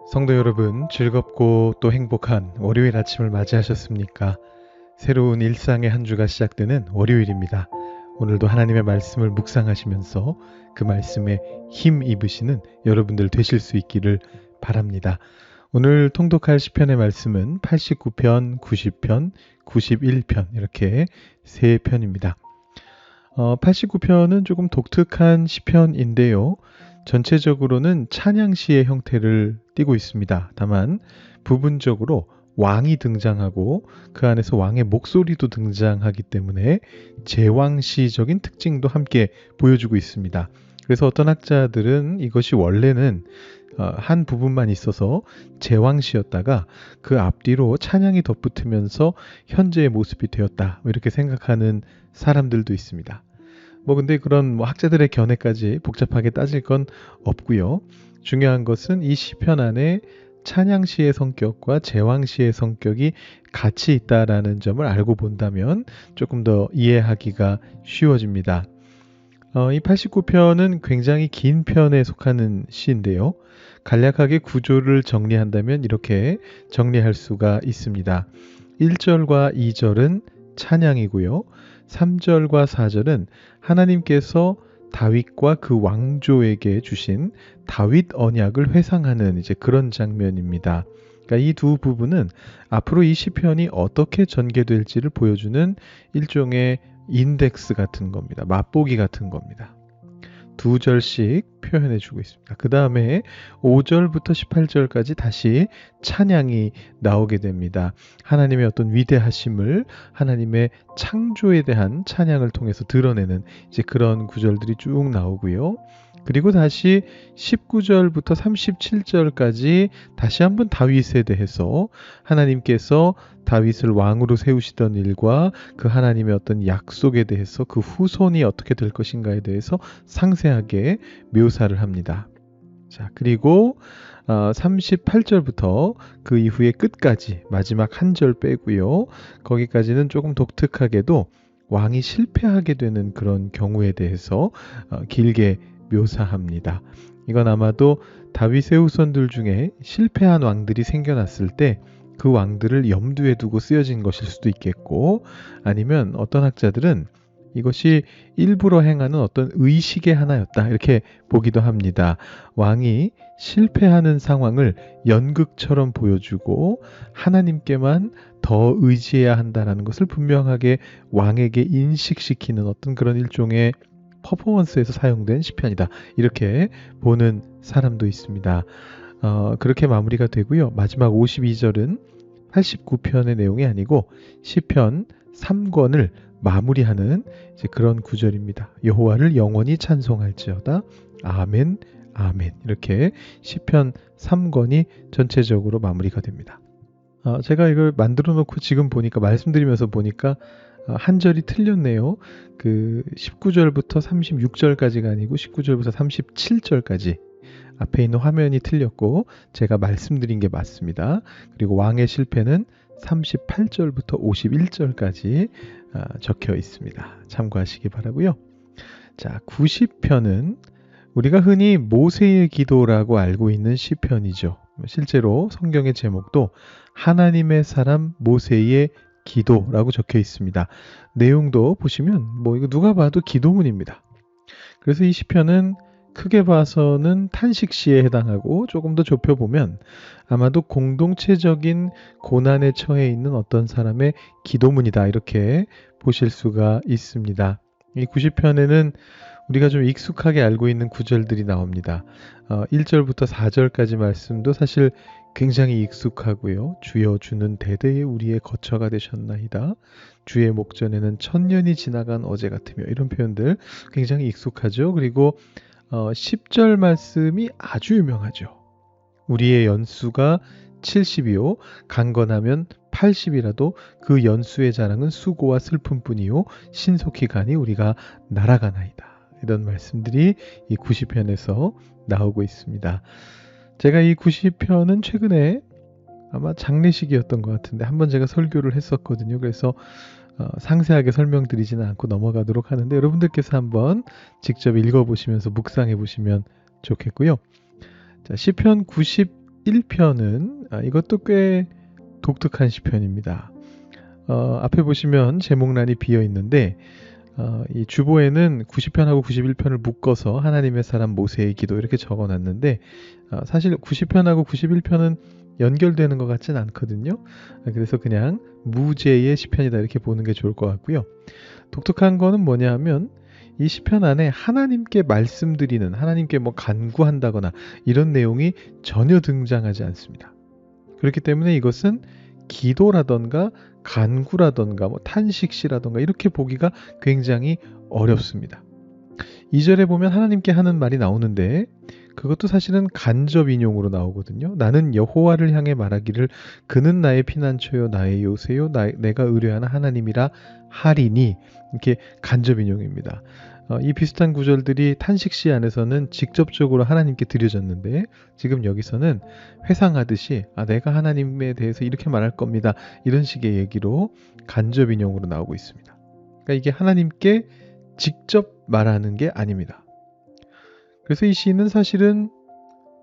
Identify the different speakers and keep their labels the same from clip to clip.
Speaker 1: 성도 여러분, 즐겁고 또 행복한 월요일 아침을 맞이하셨습니까? 새로운 일상의 한 주가 시작되는 월요일입니다. 오늘도 하나님의 말씀을 묵상하시면서 그 말씀에 힘 입으시는 여러분들 되실 수 있기를 바랍니다. 오늘 통독할 시편의 말씀은 89편, 90편, 91편 이렇게 세 편입니다. 89편은 조금 독특한 시편인데요. 전체적으로는 찬양시의 형태를 띠고 있습니다. 다만 부분적으로 왕이 등장하고 그 안에서 왕의 목소리도 등장하기 때문에 제왕시적인 특징도 함께 보여주고 있습니다. 그래서 어떤 학자들은 이것이 원래는 한 부분만 있어서 제왕시였다가 그 앞뒤로 찬양이 덧붙으면서 현재의 모습이 되었다, 이렇게 생각하는 사람들도 있습니다. 근데 그런 학자들의 견해까지 복잡하게 따질 건 없고요. 중요한 것은 이 시편 안에 찬양시의 성격과 제왕시의 성격이 같이 있다라는 점을 알고 본다면 조금 더 이해하기가 쉬워집니다. 이 89편은 굉장히 긴 편에 속하는 시인데요. 간략하게 구조를 정리한다면 이렇게 정리할 수가 있습니다. 1절과 2절은 찬양이고요. 3절과 4절은 하나님께서 다윗과 그 왕조에게 주신 다윗 언약을 회상하는 그런 장면입니다. 그러니까 이 두 부분은 앞으로 이 시편이 어떻게 전개될지를 보여주는 일종의 인덱스 같은 겁니다. 맛보기 같은 겁니다. 두 절씩 표현해 주고 있습니다. 그 다음에 5절부터 18절까지 다시 찬양이 나오게 됩니다. 하나님의 어떤 위대하심을, 하나님의 창조에 대한 찬양을 통해서 드러내는 그런 구절들이 쭉 나오고요. 그리고 다시 19절부터 37절까지 다시 한번 다윗에 대해서 하나님께서 다윗을 왕으로 세우시던 일과 그 하나님의 어떤 약속에 대해서 그 후손이 어떻게 될 것인가에 대해서 상세하게 묘사를 합니다. 자, 그리고 38절부터 그 이후의 끝까지 마지막 한 절 빼고요. 거기까지는 조금 독특하게도 왕이 실패하게 되는 그런 경우에 대해서 길게 묘사합니다. 이건 아마도 다윗의 후손들 중에 실패한 왕들이 생겨났을 때 그 왕들을 염두에 두고 쓰여진 것일 수도 있겠고, 아니면 어떤 학자들은 이것이 일부러 행하는 어떤 의식의 하나였다, 이렇게 보기도 합니다. 왕이 실패하는 상황을 연극처럼 보여주고 하나님께만 더 의지해야 한다는 것을 분명하게 왕에게 인식시키는 어떤 그런 일종의 퍼포먼스에서 사용된 시편이다, 이렇게 보는 사람도 있습니다. 그렇게 마무리가 되고요. 마지막 52절은 89편의 내용이 아니고 시편 3권을 마무리하는 그런 구절입니다. 여호와를 영원히 찬송할지어다. 아멘, 아멘. 이렇게 시편 3권이 전체적으로 마무리가 됩니다. 제가 이걸 만들어 놓고 지금 보니까, 말씀드리면서 보니까 한 절이 틀렸네요. 그 19절부터 36절까지가 아니고 19절부터 37절까지 앞에 있는 화면이 틀렸고 제가 말씀드린 게 맞습니다. 그리고 왕의 실패는 38절부터 51절까지 적혀 있습니다. 참고하시기 바라고요. 자, 90편은 우리가 흔히 모세의 기도라고 알고 있는 시편이죠. 실제로 성경의 제목도 하나님의 사람 모세의 기도라고 적혀 있습니다. 내용도 보시면 이거 누가 봐도 기도문입니다. 그래서 이 시편은 크게 봐서는 탄식시에 해당하고, 조금 더 좁혀보면 아마도 공동체적인 고난에 처해 있는 어떤 사람의 기도문이다, 이렇게 보실 수가 있습니다. 이 90편에는 우리가 좀 익숙하게 알고 있는 구절들이 나옵니다. 1절부터 4절까지 말씀도 사실 굉장히 익숙하고요. 주여 주는 대대의 우리의 거처가 되셨나이다. 주의 목전에는 천년이 지나간 어제 같으며, 이런 표현들 굉장히 익숙하죠. 그리고 10절 말씀이 아주 유명하죠. 우리의 연수가 70이요 강건하면 80이라도 그 연수의 자랑은 수고와 슬픔뿐이요 신속히 가니 우리가 날아가나이다. 이런 말씀들이 이 90편에서 나오고 있습니다. 제가 이 90편은 최근에 아마 장례식이었던 것 같은데 한번 제가 설교를 했었거든요. 그래서 상세하게 설명드리지는 않고 넘어가도록 하는데, 여러분들께서 한번 직접 읽어보시면서 묵상해 보시면 좋겠고요. 자, 시편 91편은 이것도 꽤 독특한 시편입니다. 앞에 보시면 제목란이 비어 있는데 이 주보에는 90편하고 91편을 묶어서 하나님의 사람 모세의 기도 이렇게 적어놨는데 사실 90편하고 91편은 연결되는 것 같진 않거든요. 그래서 그냥 무제의 시편이다 이렇게 보는 게 좋을 것 같고요. 독특한 거는 뭐냐 하면 이 시편 안에 하나님께 말씀드리는, 하나님께 뭐 간구한다거나 이런 내용이 전혀 등장하지 않습니다. 그렇기 때문에 이것은 기도라던가 간구라던가 뭐 탄식시라던가 이렇게 보기가 굉장히 어렵습니다. 2절에 보면 하나님께 하는 말이 나오는데 그것도 사실은 간접 인용으로 나오거든요. 나는 여호와를 향해 말하기를 그는 나의 피난처요 나의 요새요 내가 의뢰하는 하나님이라 하리니, 이렇게 간접 인용입니다. 이 비슷한 구절들이 탄식시 안에서는 직접적으로 하나님께 드려졌는데 지금 여기서는 회상하듯이 내가 하나님에 대해서 이렇게 말할 겁니다. 이런 식의 얘기로 간접 인용으로 나오고 있습니다. 그러니까 이게 하나님께 직접 말하는 게 아닙니다. 그래서 이 시는 사실은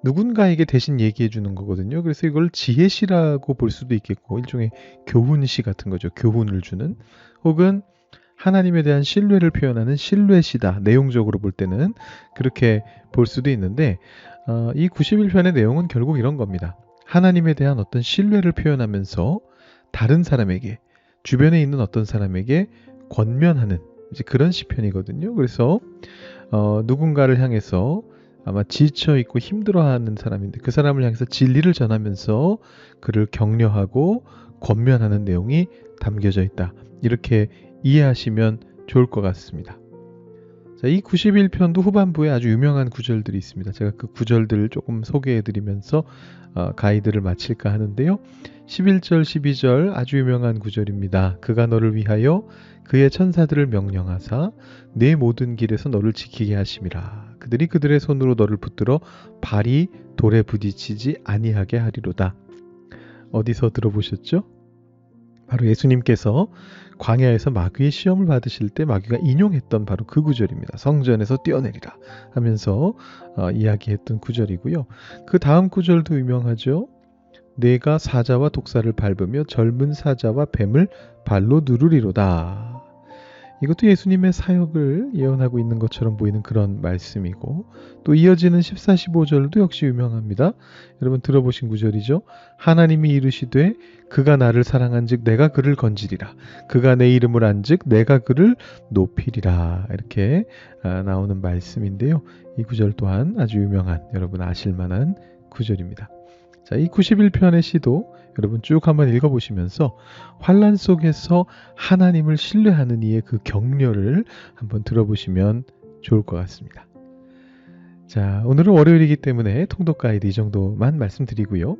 Speaker 1: 누군가에게 대신 얘기해 주는 거거든요. 그래서 이걸 지혜시라고 볼 수도 있겠고 일종의 교훈시 같은 거죠. 교훈을 주는, 혹은 하나님에 대한 신뢰를 표현하는 신뢰시다. 내용적으로 볼 때는 그렇게 볼 수도 있는데 이 91편의 내용은 결국 이런 겁니다. 하나님에 대한 어떤 신뢰를 표현하면서 다른 사람에게, 주변에 있는 어떤 사람에게 권면하는 이제 그런 시편이거든요. 그래서 누군가를 향해서 아마 지쳐있고 힘들어하는 사람인데 그 사람을 향해서 진리를 전하면서 그를 격려하고 권면하는 내용이 담겨져 있다. 이렇게 이해하시면 좋을 것 같습니다. 자, 이 91편도 후반부에 아주 유명한 구절들이 있습니다. 제가 그 구절들을 조금 소개해드리면서 가이드를 마칠까 하는데요. 11절, 12절 아주 유명한 구절입니다. 그가 너를 위하여 그의 천사들을 명령하사 내 모든 길에서 너를 지키게 하심이라. 그들이 그들의 손으로 너를 붙들어 발이 돌에 부딪히지 아니하게 하리로다. 어디서 들어보셨죠? 바로 예수님께서 광야에서 마귀의 시험을 받으실 때 마귀가 인용했던 바로 그 구절입니다. 성전에서 뛰어내리라 하면서 이야기했던 구절이고요. 그 다음 구절도 유명하죠. 내가 사자와 독사를 밟으며 젊은 사자와 뱀을 발로 누르리로다. 이것도 예수님의 사역을 예언하고 있는 것처럼 보이는 그런 말씀이고, 또 이어지는 14, 15절도 역시 유명합니다. 여러분 들어보신 구절이죠. 하나님이 이르시되 그가 나를 사랑한즉 내가 그를 건지리라. 그가 내 이름을 안즉 내가 그를 높이리라. 이렇게 나오는 말씀인데요. 이 구절 또한 아주 유명한, 여러분 아실만한 구절입니다. 자, 이 91편의 시도 여러분 쭉 한번 읽어보시면서 환난 속에서 하나님을 신뢰하는 이의 그 격려를 한번 들어보시면 좋을 것 같습니다. 자, 오늘은 월요일이기 때문에 통독 가이드 이 정도만 말씀드리고요.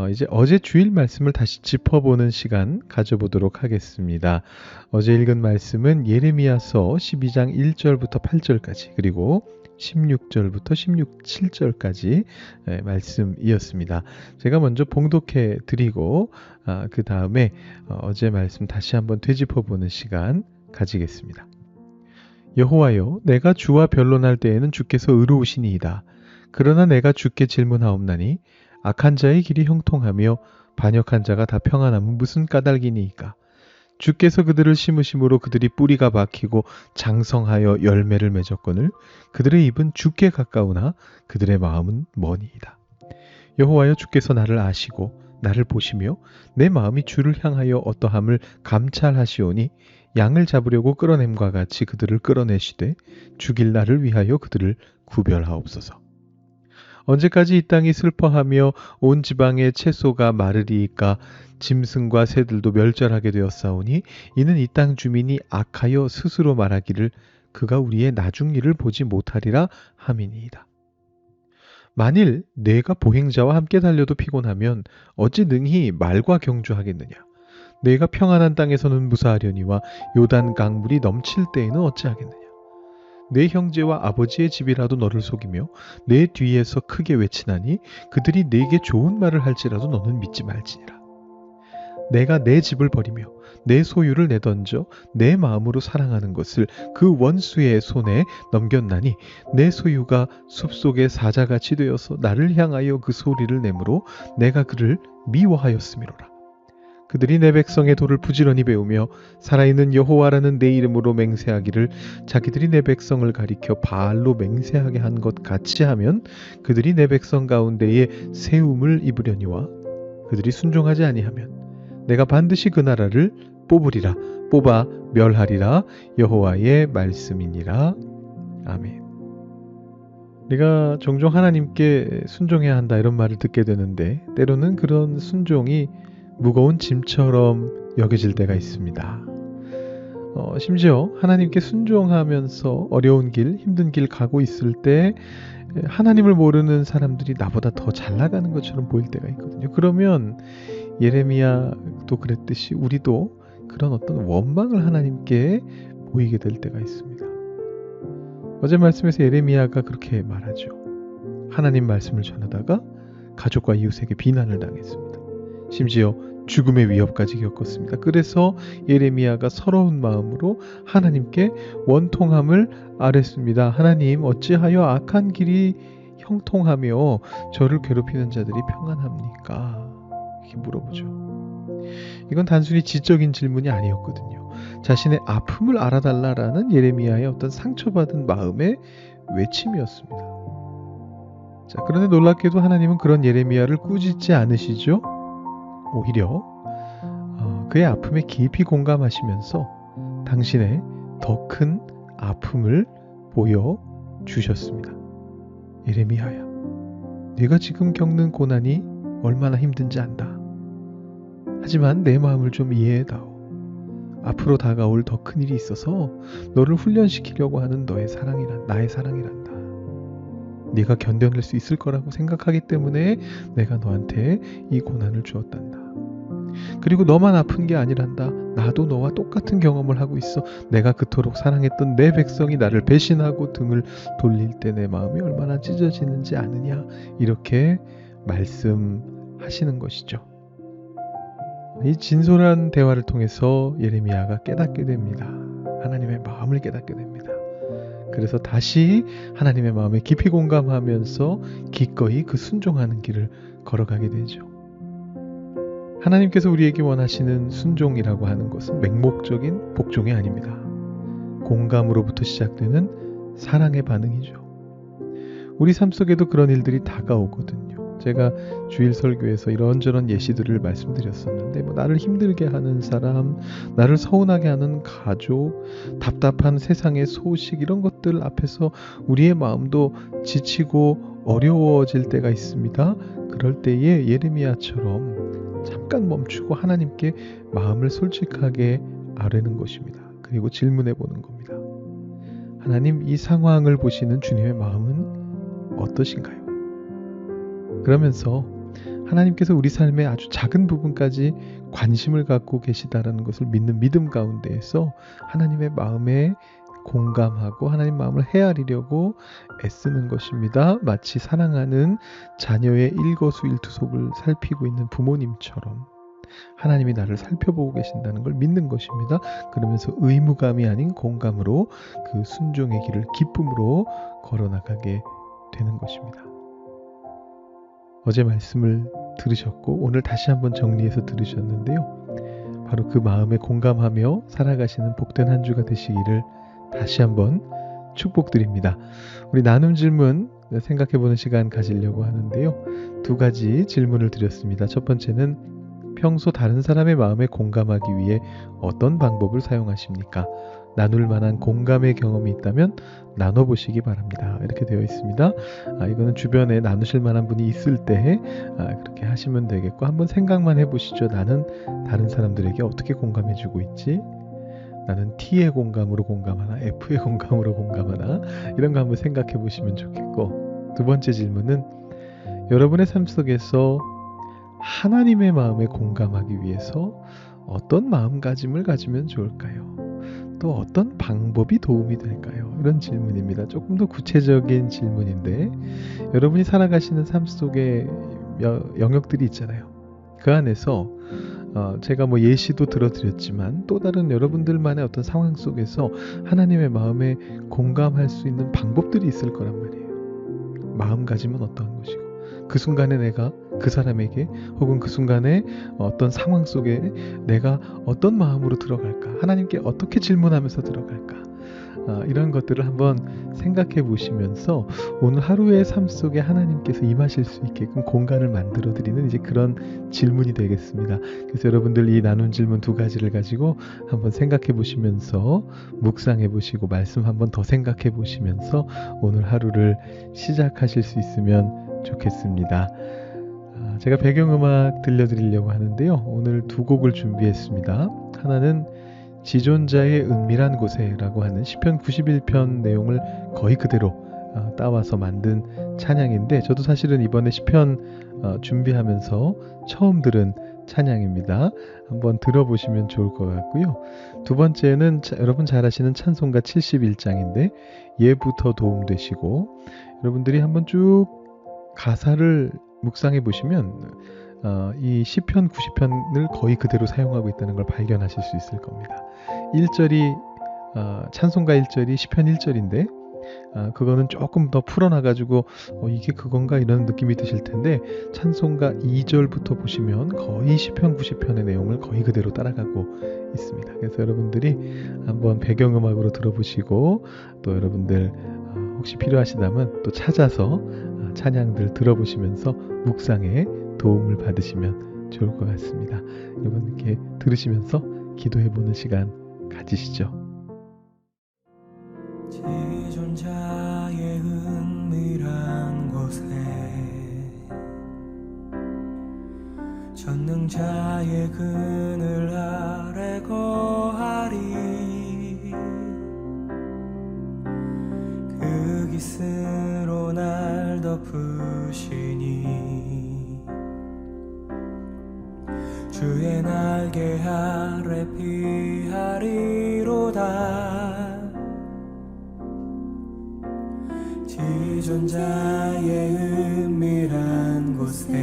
Speaker 1: 이제 어제 주일 말씀을 다시 짚어보는 시간 가져보도록 하겠습니다. 어제 읽은 말씀은 예레미야서 12장 1절부터 8절까지 그리고 16절부터 17절까지 말씀이었습니다. 제가 먼저 봉독해 드리고 그 다음에 어제 말씀 다시 한번 되짚어보는 시간 가지겠습니다. 여호와여, 내가 주와 변론할 때에는 주께서 의로우시니이다. 그러나 내가 주께 질문하옵나니 악한 자의 길이 형통하며 반역한 자가 다 평안함은 무슨 까닭이니이까. 주께서 그들을 심으심으로 그들이 뿌리가 박히고 장성하여 열매를 맺었거늘 그들의 입은 주께 가까우나 그들의 마음은 머니이다. 여호와여, 주께서 나를 아시고 나를 보시며 내 마음이 주를 향하여 어떠함을 감찰하시오니 양을 잡으려고 끌어냄과 같이 그들을 끌어내시되 죽일 날을 위하여 그들을 구별하옵소서. 언제까지 이 땅이 슬퍼하며 온 지방의 채소가 마르리이까. 짐승과 새들도 멸절하게 되었사오니 이는 이 땅 주민이 악하여 스스로 말하기를 그가 우리의 나중 일을 보지 못하리라 함이니이다. 만일 내가 보행자와 함께 달려도 피곤하면 어찌 능히 말과 경주하겠느냐. 내가 평안한 땅에서는 무사하려니와 요단 강물이 넘칠 때에는 어찌하겠느냐. 내 형제와 아버지의 집이라도 너를 속이며 내 뒤에서 크게 외치나니 그들이 내게 좋은 말을 할지라도 너는 믿지 말지니라. 내가 내 집을 버리며 내 소유를 내던져 내 마음으로 사랑하는 것을 그 원수의 손에 넘겼나니 내 소유가 숲속의 사자같이 되어서 나를 향하여 그 소리를 내므로 내가 그를 미워하였음이로라. 그들이 내 백성의 도를 부지런히 배우며 살아있는 여호와라는 내 이름으로 맹세하기를 자기들이 내 백성을 가리켜 바알로 맹세하게 한 것 같이 하면 그들이 내 백성 가운데에 세움을 입으려니와 그들이 순종하지 아니하면 내가 반드시 그 나라를 뽑으리라. 뽑아 멸하리라. 여호와의 말씀이니라. 아멘. 우리가 종종 하나님께 순종해야 한다 이런 말을 듣게 되는데 때로는 그런 순종이 무거운 짐처럼 여겨질 때가 있습니다. 심지어 하나님께 순종하면서 어려운 길, 힘든 길 가고 있을 때 하나님을 모르는 사람들이 나보다 더 잘 나가는 것처럼 보일 때가 있거든요. 그러면 예레미야도 그랬듯이 우리도 그런 어떤 원망을 하나님께 보이게 될 때가 있습니다. 어제 말씀에서 예레미야가 그렇게 말하죠. 하나님 말씀을 전하다가 가족과 이웃에게 비난을 당했습니다. 심지어 죽음의 위협까지 겪었습니다. 그래서 예레미야가 서러운 마음으로 하나님께 원통함을 아뢰습니다. 하나님, 어찌하여 악한 길이 형통하며 저를 괴롭히는 자들이 평안합니까? 이렇게 물어보죠. 이건 단순히 지적인 질문이 아니었거든요. 자신의 아픔을 알아달라라는 예레미야의 어떤 상처받은 마음의 외침이었습니다. 자, 그런데 놀랍게도 하나님은 그런 예레미야를 꾸짖지 않으시죠. 오히려 그의 아픔에 깊이 공감하시면서 당신의 더 큰 아픔을 보여주셨습니다. 예레미야야, 네가 지금 겪는 고난이 얼마나 힘든지 안다. 하지만 내 마음을 좀 이해해다오. 앞으로 다가올 더 큰 일이 있어서 너를 훈련시키려고 하는 나의 사랑이란다. 네가 견뎌낼 수 있을 거라고 생각하기 때문에 내가 너한테 이 고난을 주었단다. 그리고 너만 아픈 게 아니란다. 나도 너와 똑같은 경험을 하고 있어. 내가 그토록 사랑했던 내 백성이 나를 배신하고 등을 돌릴 때 내 마음이 얼마나 찢어지는지 아느냐. 이렇게 말씀하시는 것이죠. 이 진솔한 대화를 통해서 예레미야가 깨닫게 됩니다. 하나님의 마음을 깨닫게 됩니다. 그래서 다시 하나님의 마음에 깊이 공감하면서 기꺼이 그 순종하는 길을 걸어가게 되죠. 하나님께서 우리에게 원하시는 순종이라고 하는 것은 맹목적인 복종이 아닙니다. 공감으로부터 시작되는 사랑의 반응이죠. 우리 삶 속에도 그런 일들이 다가오거든요. 제가 주일 설교에서 이런저런 예시들을 말씀드렸었는데 나를 힘들게 하는 사람, 나를 서운하게 하는 가족, 답답한 세상의 소식 이런 것들 앞에서 우리의 마음도 지치고 어려워질 때가 있습니다. 그럴 때에 예레미야처럼 잠깐 멈추고 하나님께 마음을 솔직하게 아뢰는 것입니다. 그리고 질문해 보는 겁니다. 하나님, 이 상황을 보시는 주님의 마음은 어떠신가요? 그러면서 하나님께서 우리 삶의 아주 작은 부분까지 관심을 갖고 계시다라는 것을 믿는 믿음 가운데에서 하나님의 마음에 공감하고 하나님 마음을 헤아리려고 애쓰는 것입니다. 마치 사랑하는 자녀의 일거수일투족을 살피고 있는 부모님처럼 하나님이 나를 살펴보고 계신다는 걸 믿는 것입니다. 그러면서 의무감이 아닌 공감으로 그 순종의 길을 기쁨으로 걸어나가게 되는 것입니다. 어제 말씀을 들으셨고 오늘 다시 한번 정리해서 들으셨는데요. 바로 그 마음에 공감하며 살아가시는 복된 한 주가 되시기를 다시 한번 축복드립니다. 우리 나눔 질문 생각해보는 시간 가지려고 하는데요. 두 가지 질문을 드렸습니다. 첫 번째는 평소 다른 사람의 마음에 공감하기 위해 어떤 방법을 사용하십니까? 나눌 만한 공감의 경험이 있다면 나눠보시기 바랍니다. 이렇게 되어 있습니다. 이거는 주변에 나누실 만한 분이 있을 때 그렇게 하시면 되겠고 한번 생각만 해보시죠. 나는 다른 사람들에게 어떻게 공감해주고 있지? 나는 T의 공감으로 공감하나 F의 공감으로 공감하나 이런 거 한번 생각해 보시면 좋겠고 두 번째 질문은 여러분의 삶 속에서 하나님의 마음에 공감하기 위해서 어떤 마음가짐을 가지면 좋을까요? 또 어떤 방법이 도움이 될까요? 이런 질문입니다. 조금 더 구체적인 질문인데 여러분이 살아가시는 삶 속에 영역들이 있잖아요. 그 안에서 제가 뭐 예시도 들어드렸지만 또 다른 여러분들만의 어떤 상황 속에서 하나님의 마음에 공감할 수 있는 방법들이 있을 거란 말이에요. 마음가짐은 어떠한 것이고 그 순간에 내가 그 사람에게 혹은 그 순간에 어떤 상황 속에 내가 어떤 마음으로 들어갈까, 하나님께 어떻게 질문하면서 들어갈까, 이런 것들을 한번 생각해 보시면서 오늘 하루의 삶 속에 하나님께서 임하실 수 있게끔 공간을 만들어 드리는 이제 그런 질문이 되겠습니다. 그래서 여러분들 이 나눈 질문 2가지를 가지고 한번 생각해 보시면서 묵상해 보시고 말씀 한번 더 생각해 보시면서 오늘 하루를 시작하실 수 있으면 좋겠습니다. 제가 배경음악 들려드리려고 하는데요. 오늘 2곡을 준비했습니다. 하나는 지존자의 은밀한 곳에라고 하는 시편 91편 내용을 거의 그대로 따와서 만든 찬양인데, 저도 사실은 이번에 시편 준비하면서 처음 들은 찬양입니다. 한번 들어보시면 좋을 것 같고요. 2번째는 여러분 잘 아시는 찬송가 71장인데 예부터 도움되시고, 여러분들이 한번 쭉 가사를 묵상해 보시면 이 시편 90편을 거의 그대로 사용하고 있다는 걸 발견하실 수 있을 겁니다. 1절이 찬송가 1절이 시편 1절인데 그거는 조금 더 풀어놔가지고 이게 그건가 이런 느낌이 드실 텐데, 찬송가 2절부터 보시면 거의 시편 90편의 내용을 거의 그대로 따라가고 있습니다. 그래서 여러분들이 한번 배경음악으로 들어보시고 또 여러분들 혹시 필요하시다면 또 찾아서 찬양들 들어보시면서 묵상에 도움을 받으시면 좋을 것 같습니다. 여러분께 들으시면서 기도해보는 시간 가지시죠.
Speaker 2: 지존자의 은밀한 곳에 전능자의 그늘 아래 거하리. 그 깃으로 날 덮으시니 주의 날개 아래 피하리로다. 지존자의 은밀한 곳에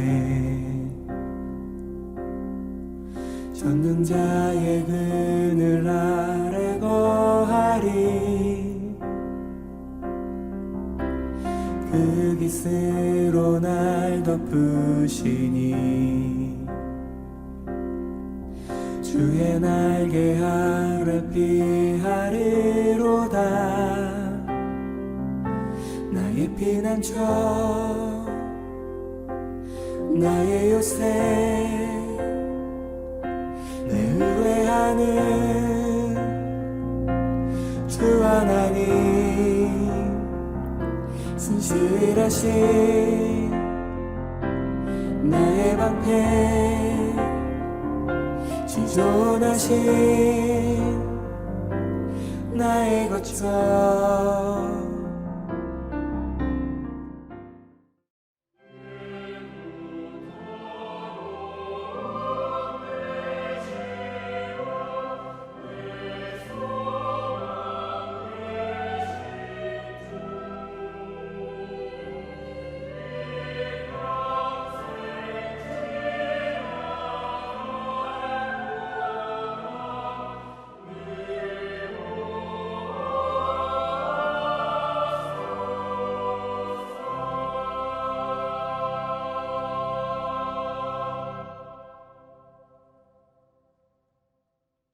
Speaker 2: 전능자의 그늘 아래 거하리. 그 깃으로 날 덮으시니 주의 날개 아래 피하리로다. 나의 피난처 나의 요새 내 의뢰하는 주 하나님, 신실하신 나의 방패, 지존하신 나의 거처.